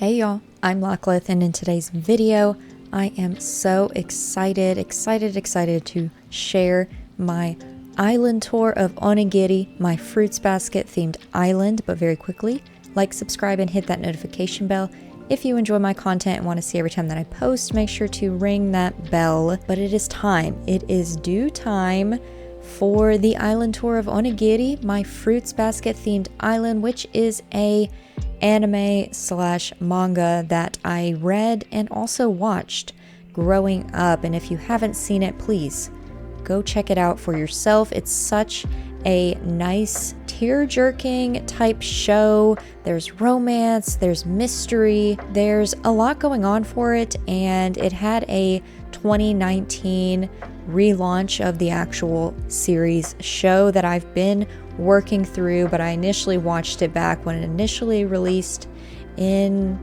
Hey y'all, I'm Lachlan, and in today's video, I am so excited to share my island tour of Onigiri, my fruits basket themed island. But very quickly, like, subscribe, and hit that notification bell. If you enjoy my content and want to see every time that I post, make sure to ring that bell. But it is time. It is due time for the island tour of Onigiri, my fruits basket themed island, which is a anime slash manga that I read and also watched growing up. And if you haven't seen it, please go check it out for yourself. It's such a nice tear-jerking type show. There's romance, there's mystery, there's a lot going on for it, and it had a 2019 relaunch of the actual series show that I've been working through, but I initially watched it back when it initially released in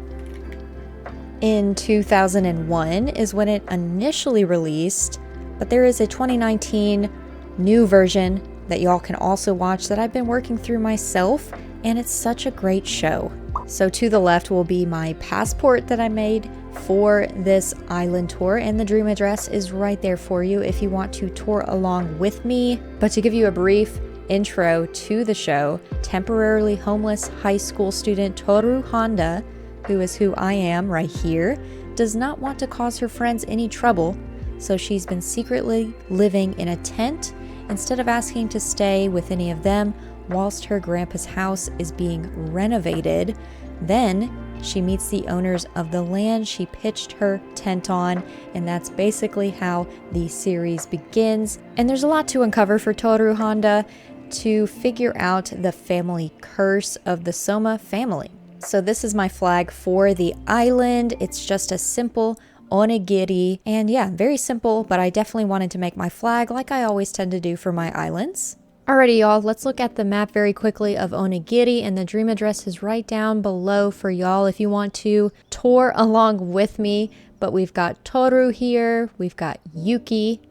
2001 is when it initially released. But there is a 2019 new version that y'all can also watch that I've been working through myself, and it's such a great show. So to the left will be my passport that I made for this island tour, and the dream address is right there for you if you want to tour along with me. But to give you a brief intro to the show, temporarily homeless high school student Tohru Honda, who is who I am right here, does not want to cause her friends any trouble, so she's been secretly living in a tent instead of asking to stay with any of them whilst her grandpa's house is being renovated. Then she meets the owners of the land she pitched her tent on, and that's basically how the series begins. And there's a lot to uncover for Tohru Honda to figure out the family curse of the Soma family. So this is my flag for the island. It's just a simple onigiri, and yeah, very simple, but I definitely wanted to make my flag like I always tend to do for my islands. Alrighty y'all, let's look at the map very quickly of Onigiri, and the dream address is right down below for y'all if you want to tour along with me. But we've got Tohru here, we've got Yuki,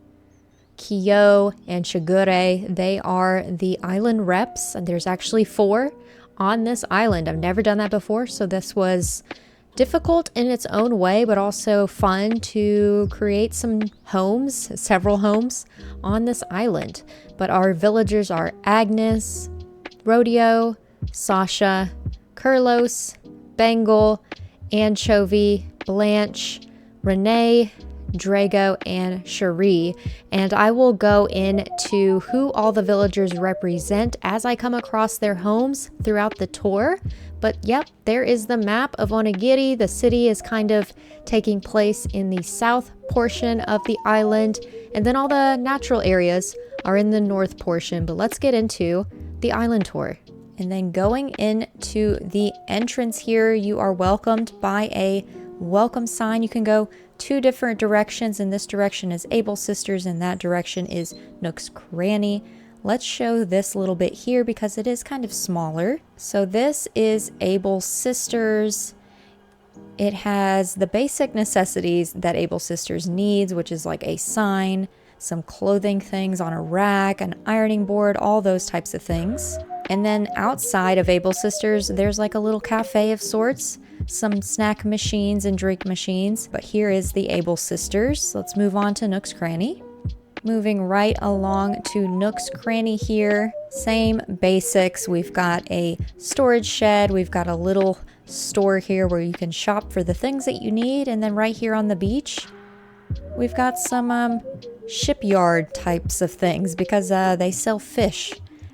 Kyo, and Shigure. They are the island reps, and there's actually 4 on this island. I've never done that before, so this was difficult in its own way, but also fun to create some homes, several homes on this island. But our villagers are Agnes, Rodeo, Sasha, Kurlos, Bengal, Anchovy, Blanche, Renee, Drago, and Cherie. And I will go into who all the villagers represent as I come across their homes throughout the tour. But yep, there is the map of Onigiri. The city is kind of taking place in the south portion of the island, and then all the natural areas are in the north portion. But let's get into the island tour. And then going into the entrance here, you are welcomed by a welcome sign. You can go 2 different directions, and this direction is Able Sisters and that direction is Nook's Cranny. Let's show this little bit here because it is kind of smaller. So this is Able Sisters. It has the basic necessities that Able Sisters needs, which is like a sign, some clothing things on a rack, an ironing board, all those types of things. And then outside of Able Sisters, there's like a little cafe of sorts, some snack machines and drink machines. But here is the Able Sisters. Let's move on to Nook's Cranny. Moving right along to Nook's Cranny here, same basics. We've got a storage shed, we've got a little store here where you can shop for the things that you need, and then right here on the beach, we've got some shipyard types of things because they sell fish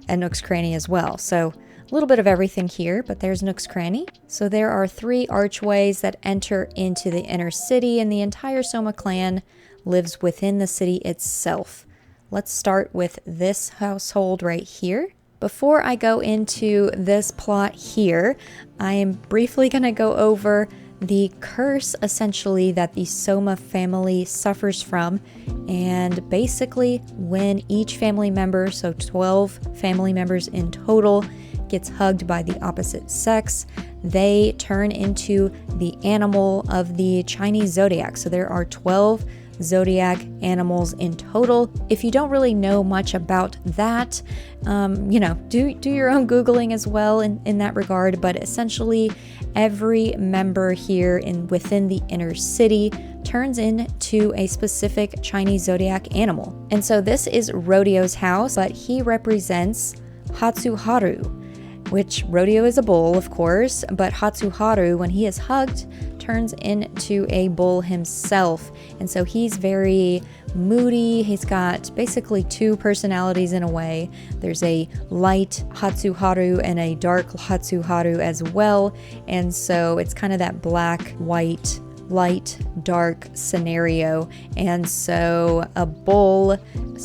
at Nook's Cranny as well. So a little bit of everything here, but there's Nook's Cranny. So there are 3 archways that enter into the inner city, and the entire Soma clan lives within the city itself. Let's start with this household right here. Before I go into this plot here, I am briefly going to go over the curse essentially that the Soma family suffers from. And basically when each family member, so 12 family members in total, gets hugged by the opposite sex, they turn into the animal of the Chinese zodiac. So there are 12 zodiac animals in total. If you don't really know much about that, do your own Googling as well in that regard. But essentially, every member here within the inner city turns into a specific Chinese zodiac animal. And so this is Rodeo's house, but he represents Hatsuharu, which Rodeo is a bull, of course, but Hatsuharu, when he is hugged, turns into a bull himself. And so he's very moody. He's got basically two personalities in a way. There's a light Hatsuharu and a dark Hatsuharu as well. And so it's kind of that black, white, light, dark scenario. And so a bull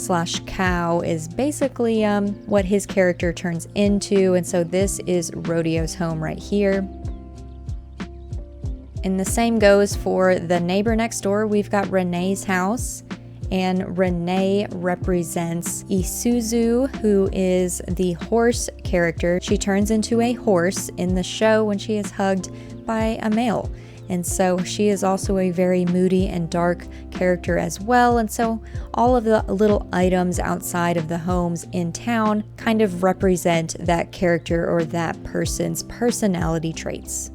/ cow is basically what his character turns into. And so this is Rodeo's home right here. And the same goes for the neighbor next door. We've got Renee's house, and Renee represents Isuzu, who is the horse character. She turns into a horse in the show when she is hugged by a male. And so she is also a very moody and dark character as well. And so all of the little items outside of the homes in town kind of represent that character or that person's personality traits.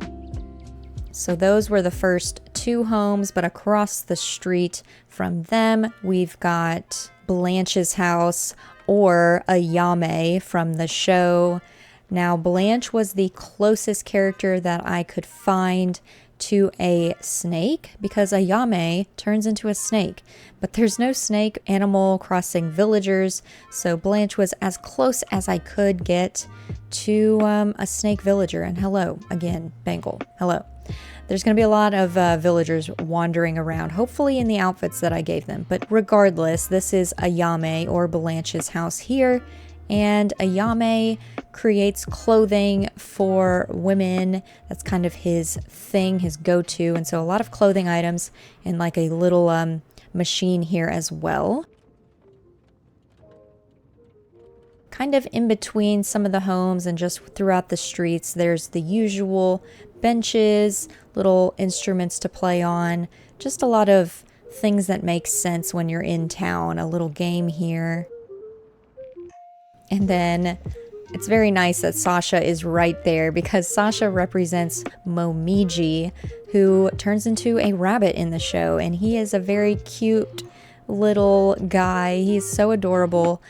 So those were the first two homes, but across the street from them, we've got Blanche's house, or Ayame from the show. Now, Blanche was the closest character that I could find to a snake, because Ayame turns into a snake, but there's no snake Animal Crossing villagers, so Blanche was as close as I could get to a snake villager. And hello again, Bengal, hello. There's going to be a lot of villagers wandering around, hopefully in the outfits that I gave them, but regardless, this is Ayame, or Blanche's house here. And Ayame creates clothing for women. That's kind of his thing, his go-to. And so a lot of clothing items, and like a little machine here as well. Kind of in between some of the homes and just throughout the streets, there's the usual benches, little instruments to play on, just a lot of things that make sense when you're in town. A little game here. And then it's very nice that Sasha is right there, because Sasha represents Momiji, who turns into a rabbit in the show. And he is a very cute little guy. He's so adorable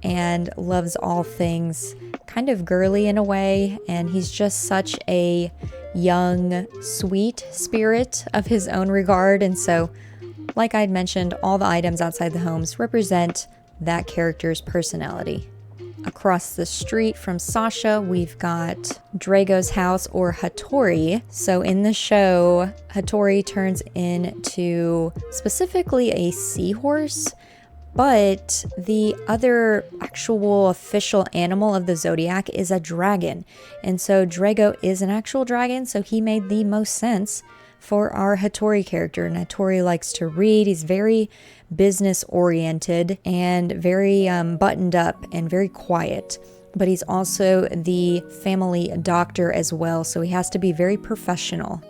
and loves all things kind of girly in a way. And he's just such a young, sweet spirit of his own regard. And so, like I'd mentioned, all the items outside the homes represent that character's personality. Across the street from Sasha, we've got Drago's house, or Hattori. So in the show, Hattori turns into specifically a seahorse, but the other actual official animal of the zodiac is a dragon. And so Drago is an actual dragon, so he made the most sense for our Hattori character. And Hattori likes to read. He's very business oriented and very buttoned up and very quiet, but he's also the family doctor as well, so he has to be very professional.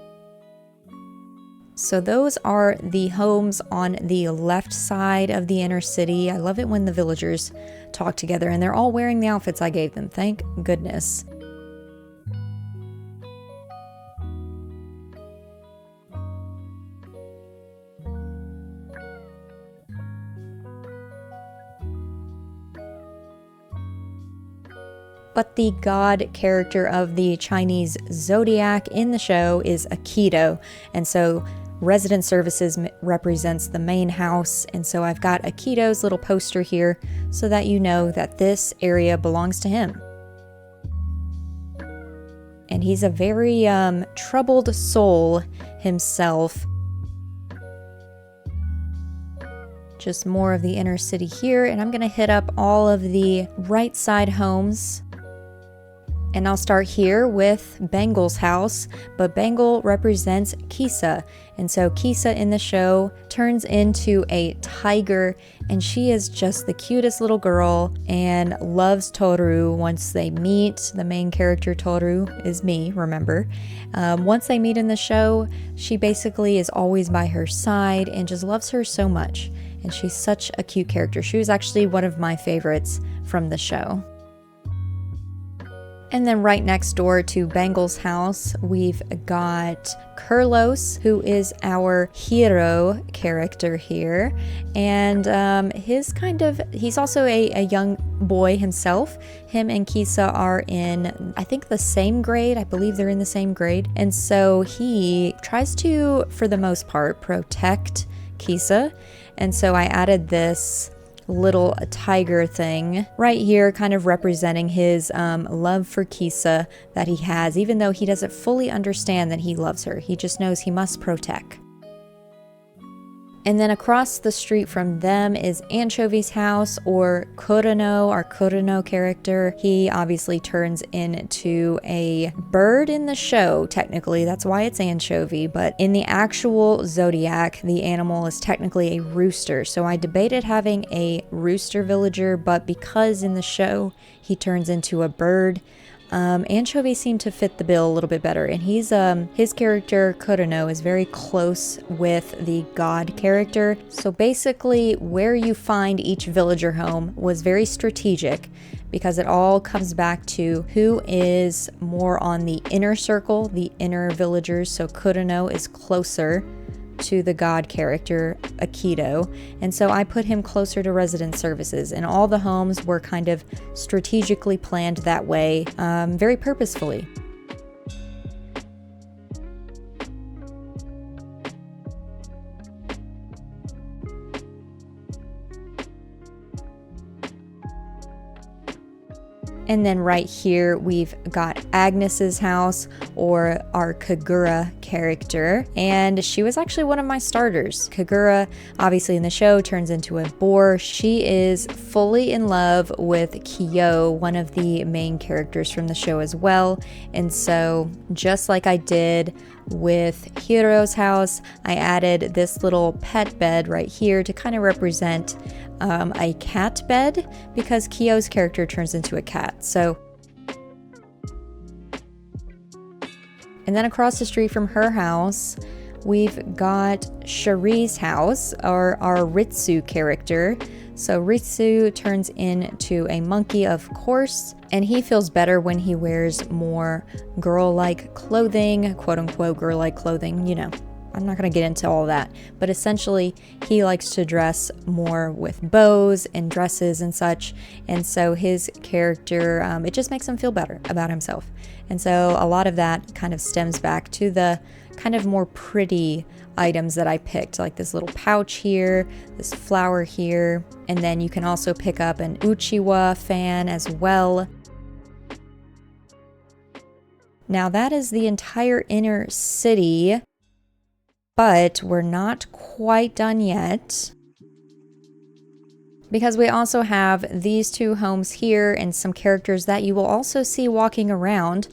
So those are the homes on the left side of the inner city. I love it when the villagers talk together, and they're all wearing the outfits I gave them, thank goodness. But the god character of the Chinese zodiac in the show is Aikido. And so resident services represents the main house. And so I've got Aikido's little poster here so that you know that this area belongs to him. And he's a very troubled soul himself. Just more of the inner city here. And I'm going to hit up all of the right side homes. And I'll start here with Bangle's house, but Bangle represents Kisa. And so Kisa in the show turns into a tiger, and she is just the cutest little girl and loves Tohru once they meet. The main character, Tohru, is me, remember. Once they meet in the show, she basically is always by her side and just loves her so much. And she's such a cute character. She was actually one of my favorites from the show. And then right next door to Bangle's house, we've got Kurlos, who is our hero character here. And he's also a young boy himself. Him and Kisa are in, I think, the same grade. I believe they're in the same grade. And so he tries to, for the most part, protect Kisa. And so I added this little tiger thing right here, kind of representing his love for Kisa that he has, even though he doesn't fully understand that he loves her. He just knows he must protect. And then across the street from them is Anchovy's house, or Kurano, our Kurano character. He obviously turns into a bird in the show, technically. That's why it's Anchovy. But in the actual zodiac, the animal is technically a rooster. So I debated having a rooster villager, but because in the show he turns into a bird, Anchovy seemed to fit the bill a little bit better, and his character Kurano is very close with the god character. So basically where you find each villager home was very strategic, because it all comes back to who is more on the inner circle, the inner villagers. So Kurano is closer to the god character Aikido, and so I put him closer to resident services, and all the homes were kind of strategically planned that way, very purposefully. And then right here, we've got Agnes's house, or our Kagura character. And she was actually one of my starters. Kagura, obviously in the show, turns into a boar. She is fully in love with Kyo, one of the main characters from the show as well. And so just like I did with Hiro's house, I added this little pet bed right here to kind of represent a cat bed, because Kyo's character turns into a cat. So, and then across the street from her house, we've got Shari's house, or our Ritsu character. So Ritsu turns into a monkey, of course, and he feels better when he wears more girl-like clothing, quote-unquote girl-like clothing, you know. I'm not going to get into all that, but essentially he likes to dress more with bows and dresses and such, and so his character, it just makes him feel better about himself. And so a lot of that kind of stems back to the kind of more pretty items that I picked, like this little pouch here, this flower here, and then you can also pick up an Uchiwa fan as well. Now that is the entire inner city, but we're not quite done yet, because we also have these two homes here, and some characters that you will also see walking around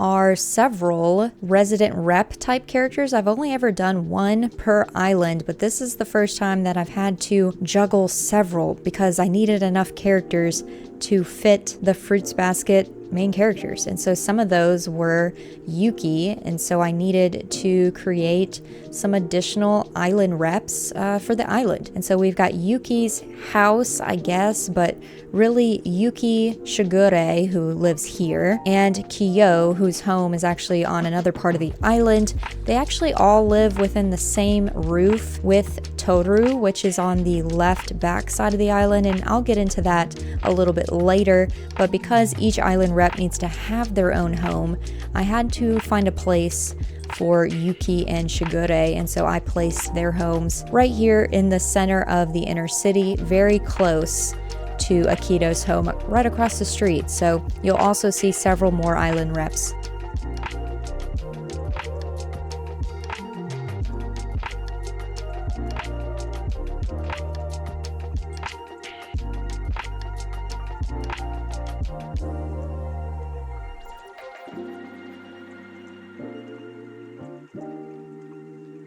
are several resident rep type characters. I've only ever done one per island, but this is the first time that I've had to juggle several, because I needed enough characters to fit the Fruits Basket main characters. And so some of those were Yuki, and so I needed to create some additional island reps for the island. And so we've got Yuki's house, I guess, but really Yuki Shigure, who lives here, and Kyo, whose home is actually on another part of the island. They actually all live within the same roof with Tohru, which is on the left back side of the island, and I'll get into that a little bit later. But because each island rep needs to have their own home, I had to find a place for Yuki and Shigure, and so I placed their homes right here in the center of the inner city, very close to Aikido's home right across the street. So you'll also see several more island reps.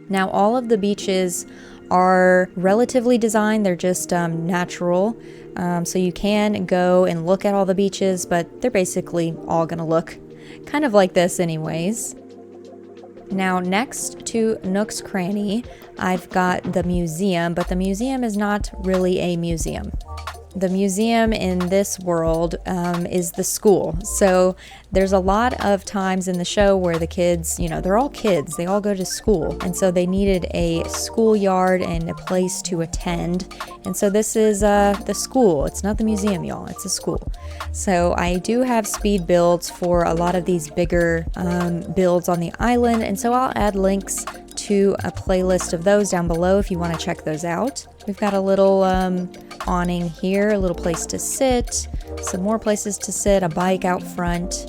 Now, all of the beaches are relatively designed. They're just natural. So you can go and look at all the beaches, but they're basically all gonna look kind of like this anyways. Now, next to Nook's Cranny, I've got the museum, but the museum is not really a museum. The museum in this world is the school. So there's a lot of times in the show where the kids, they're all kids. They all go to school. And so they needed a schoolyard and a place to attend. And so this is the school. It's not the museum, y'all. It's a school. So I do have speed builds for a lot of these bigger builds on the island. And so I'll add links to a playlist of those down below if you want to check those out. We've got a little awning here, a little place to sit, some more places to sit, a bike out front.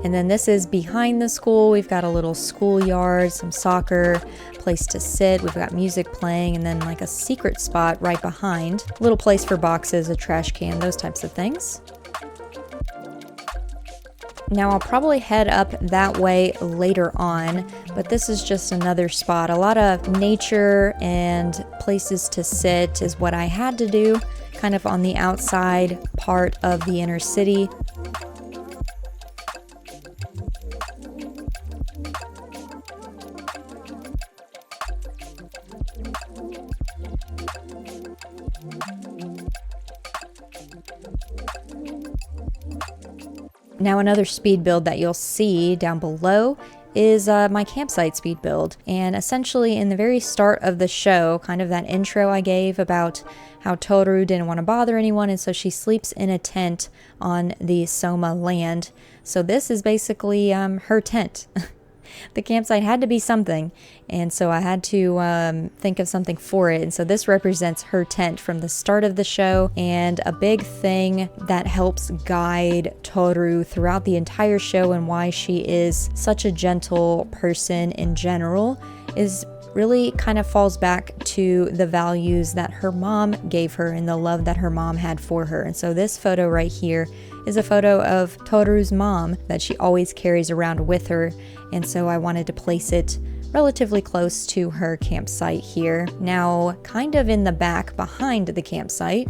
And then this is behind the school. We've got a little schoolyard, some soccer, place to sit. We've got music playing, and then like a secret spot right behind. A little place for boxes, a trash can, those types of things. Now I'll probably head up that way later on, but this is just another spot. A lot of nature and places to sit is what I had to do, kind of on the outside part of the inner city. Now another speed build that you'll see down below is my campsite speed build. And essentially in the very start of the show, kind of that intro I gave about how Tohru didn't want to bother anyone, and so she sleeps in a tent on the Soma land. So this is basically her tent. The campsite had to be something, and so I had to think of something for it. And so this represents her tent from the start of the show, and a big thing that helps guide Tohru throughout the entire show and why she is such a gentle person in general is really kind of falls back to the values that her mom gave her and the love that her mom had for her. And so this photo right here is a photo of Tohru's mom that she always carries around with her. And so I wanted to place it relatively close to her campsite here. Now, kind of in the back behind the campsite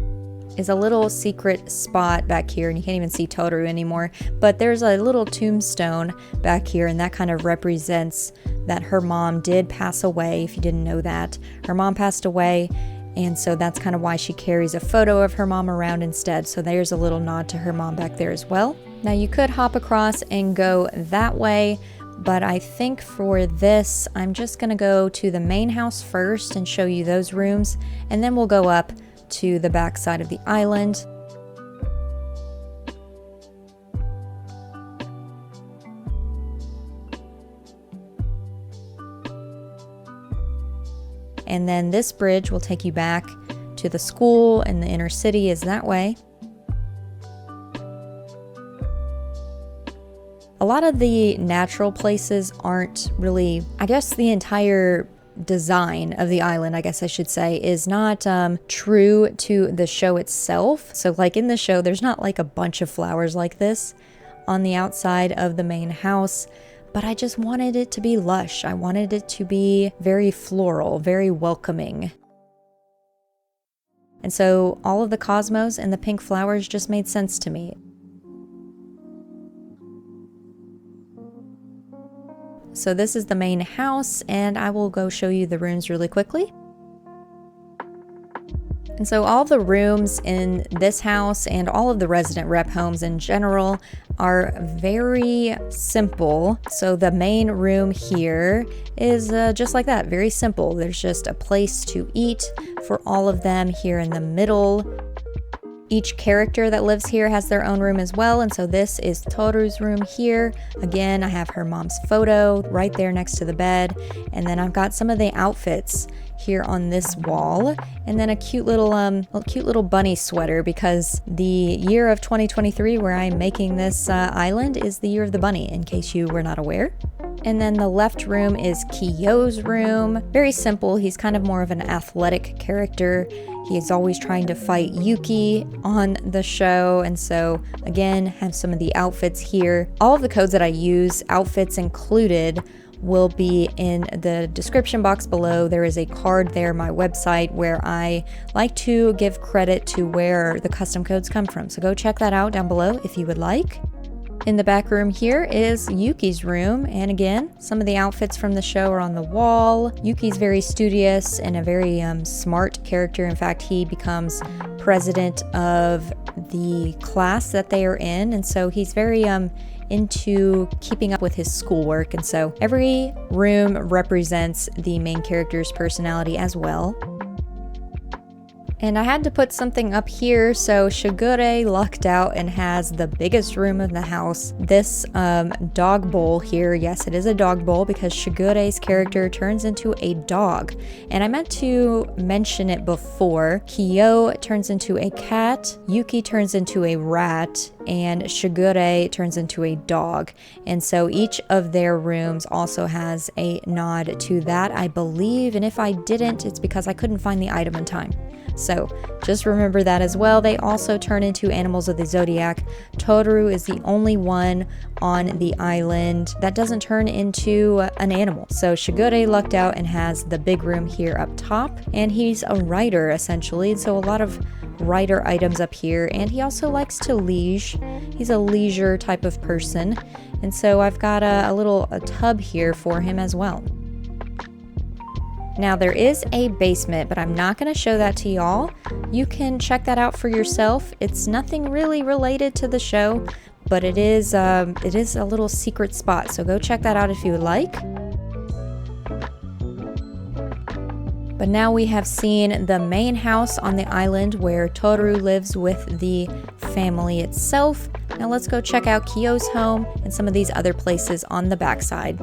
is a little secret spot back here, and you can't even see Tohru anymore, but there's a little tombstone back here, and that kind of represents that her mom did pass away. If you didn't know that, her mom passed away, and so that's kind of why she carries a photo of her mom around instead. So there's a little nod to her mom back there as well. Now you could hop across and go that way, but I think for this, I'm just gonna go to the main house first and show you those rooms, and then we'll go up to the back side of the island. And then this bridge will take you back to the school, and the inner city is that way. A lot of the natural places aren't really, I guess the entire design of the island, I guess I should say, is not true to the show itself. So like in the show, there's not like a bunch of flowers like this on the outside of the main house, but I just wanted it to be lush. I wanted it to be very floral, very welcoming. And so all of the cosmos and the pink flowers just made sense to me. So this is the main house, and I will go show you the rooms really quickly. And so all the rooms in this house and all of the resident rep homes in general are very simple. So the main room here is just like that, very simple. There's just a place to eat for all of them here in the middle. Each character that lives here has their own room as well, and so this is Tohru's room here. Again, I have her mom's photo right there next to the bed, and then I've got some of the outfits here on this wall, and then a cute little bunny sweater, because the year of 2023 where I'm making this island is the year of the bunny, in case you were not aware. And then the left room is Kiyo's room. Very simple. He's kind of more of an athletic character. He is always trying to fight Yuki on the show. And so again, have some of the outfits here. All of the codes that I use, outfits included, will be in the description box below. There is a card there, my website, where I like to give credit to where the custom codes come from. So go check that out down below if you would like. In the back room here is Yuki's room, and again, some of the outfits from the show are on the wall. Yuki's very studious and a very smart character. In fact, he becomes president of the class that they are in, and so he's very into keeping up with his schoolwork, and so every room represents the main character's personality as well. And I had to put something up here, so Shigure lucked out and has the biggest room in the house. This dog bowl here, yes, it is a dog bowl because Shigure's character turns into a dog. And I meant to mention it before. Kyo turns into a cat, Yuki turns into a rat, and Shigure turns into a dog. And so each of their rooms also has a nod to that, I believe. And if I didn't, it's because I couldn't find the item in time. So just remember that as well. They also turn into animals of the zodiac. Tohru is the only one on the island that doesn't turn into an animal. So Shigure lucked out and has the big room here up top. And he's a writer essentially. So a lot of writer items up here. And he also likes to liege. He's a leisure type of person. And so I've got a tub here for him as well. Now there is a basement, but I'm not going to show that to y'all. You can check that out for yourself. It's nothing really related to the show, but it is a little secret spot, so go check that out if you would like. But now we have seen the main house on the island where Tohru lives with the family itself. Now let's go check out Kyo's home and some of these other places on the backside.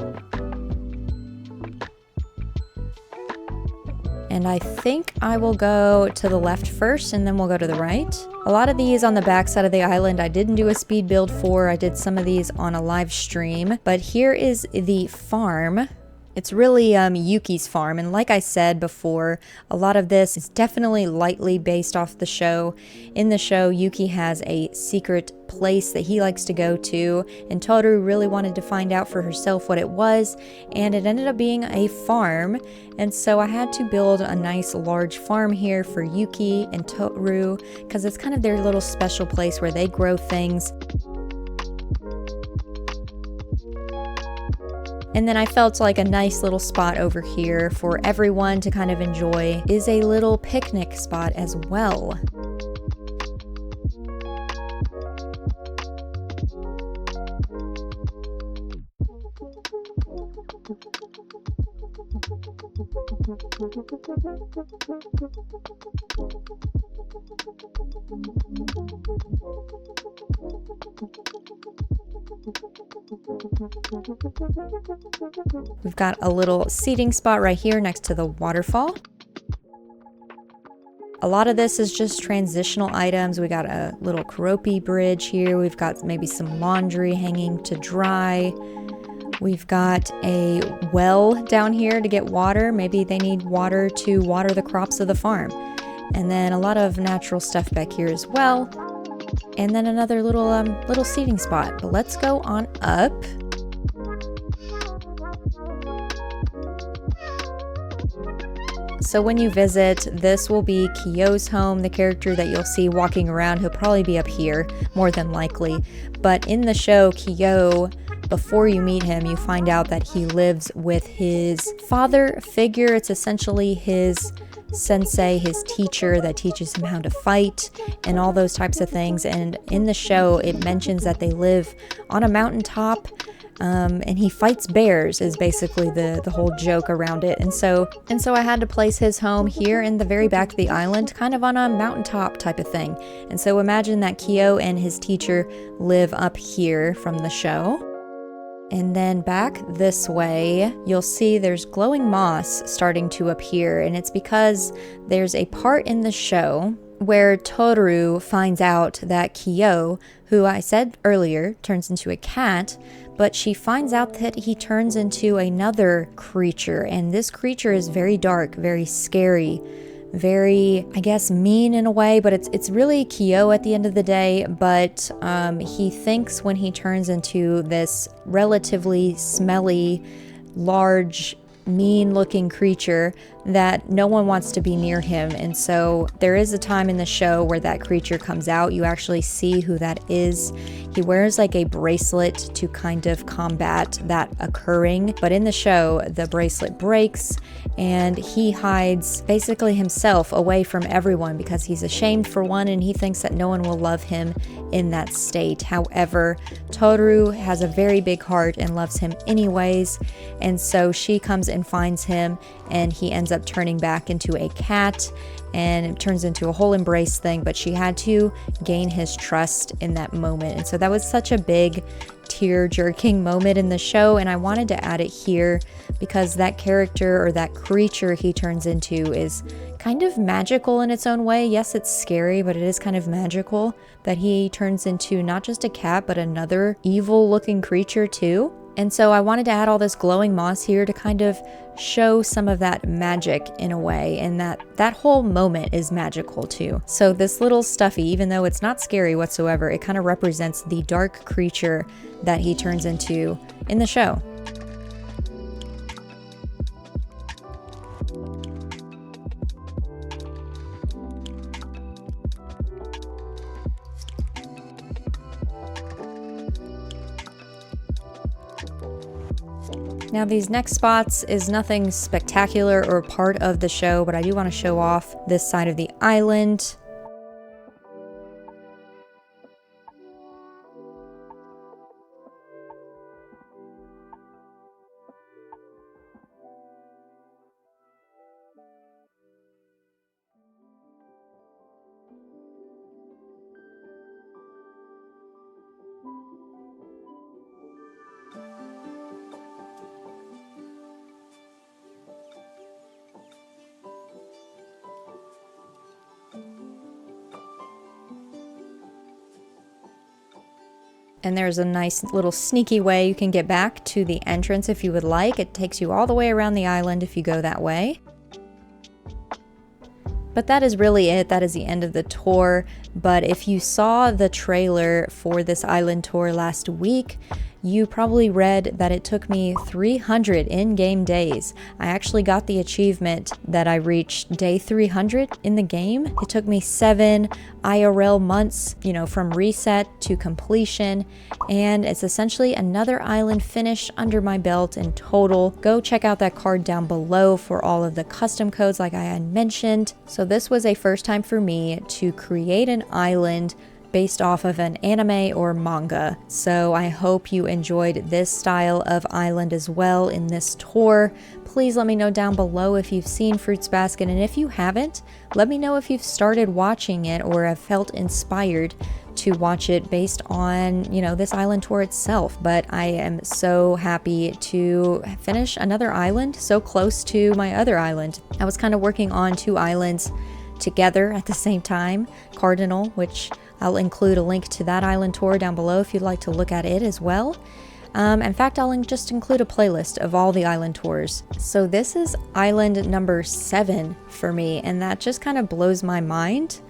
And I think I will go to the left first and then we'll go to the right. A lot of these on the back side of the island I didn't do a speed build for. I did some of these on a live stream. But here is the farm. It's really Yuki's farm, and like I said before, a lot of this is definitely lightly based off the show. In the show, Yuki has a secret place that he likes to go to, and Tohru really wanted to find out for herself what it was, and it ended up being a farm. And so I had to build a nice large farm here for Yuki and Tohru, because it's kind of their little special place where they grow things. And then I felt like a nice little spot over here for everyone to kind of enjoy is a little picnic spot as well. We've got a little seating spot right here next to the waterfall. A lot of this is just transitional items. We got a little karopi bridge here. We've got maybe some laundry hanging to dry. We've got a well down here to get water. Maybe they need water to water the crops of the farm. And then a lot of natural stuff back here as well. And then another little seating spot. But let's go on up. So when you visit, this will be Kyo's home, the character that you'll see walking around. He'll probably be up here, more than likely. But in the show, Kyo, before you meet him, you find out that he lives with his father figure. It's essentially his sensei, his teacher that teaches him how to fight and all those types of things. And in the show, it mentions that they live on a mountaintop. And he fights bears is basically the whole joke around it. And so I had to place his home here in the very back of the island, kind of on a mountaintop type of thing. And so imagine that Kyo and his teacher live up here from the show. And then back this way, you'll see there's glowing moss starting to appear. And it's because there's a part in the show where Tohru finds out that Kyo, who I said earlier turns into a cat, but she finds out that he turns into another creature, and this creature is very dark, very scary, very, I guess, mean in a way, but it's really Kyo at the end of the day. But he thinks when he turns into this relatively smelly large, mean looking creature that no one wants to be near him. And so there is a time in the show where that creature comes out. You actually see who that is. He wears like a bracelet to kind of combat that occurring. But in the show, the bracelet breaks and he hides basically himself away from everyone because he's ashamed, for one, and he thinks that no one will love him in that state. However, Tohru has a very big heart and loves him anyways. And so she comes and finds him, and he ends up turning back into a cat, and it turns into a whole embrace thing, but she had to gain his trust in that moment. And so that was such a big tear-jerking moment in the show, and I wanted to add it here because that character, or that creature he turns into, is kind of magical in its own way. Yes, it's scary, but it is kind of magical that he turns into not just a cat, but another evil-looking creature too. And so I wanted to add all this glowing moss here to kind of show some of that magic in a way, and that whole moment is magical too. So this little stuffy, even though it's not scary whatsoever, it kind of represents the dark creature that he turns into in the show. Now these next spots is nothing spectacular or part of the show, but I do want to show off this side of the island. And there's a nice little sneaky way you can get back to the entrance if you would like. It takes you all the way around the island if you go that way. But that is really it. That is the end of the tour. But if you saw the trailer for this island tour last week, you probably read that it took me 300 in-game days. I actually got the achievement that I reached day 300 in the game. It took me 7 IRL months, from reset to completion, and it's essentially another island finished under my belt in total. Go check out that card down below for all of the custom codes like I had mentioned. So this was a first time for me to create an island based off of an anime or manga. So I hope you enjoyed this style of island as well in this tour. Please let me know down below if you've seen Fruits Basket, and if you haven't, let me know if you've started watching it or have felt inspired to watch it based on, this island tour itself. But I am so happy to finish another island so close to my other island. I was kind of working on 2 islands together at the same time. Cardinal, which I'll include a link to that island tour down below if you'd like to look at it as well. In fact, I'll just include a playlist of all the island tours. So this is island number 7 for me, and that just kind of blows my mind.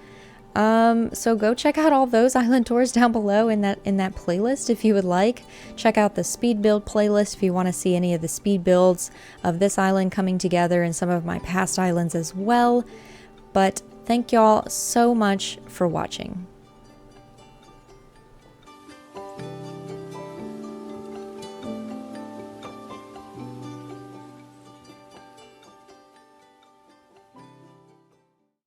So go check out all those island tours down below in that playlist if you would like. Check out the speed build playlist if you want to see any of the speed builds of this island coming together and some of my past islands as well. But thank y'all so much for watching.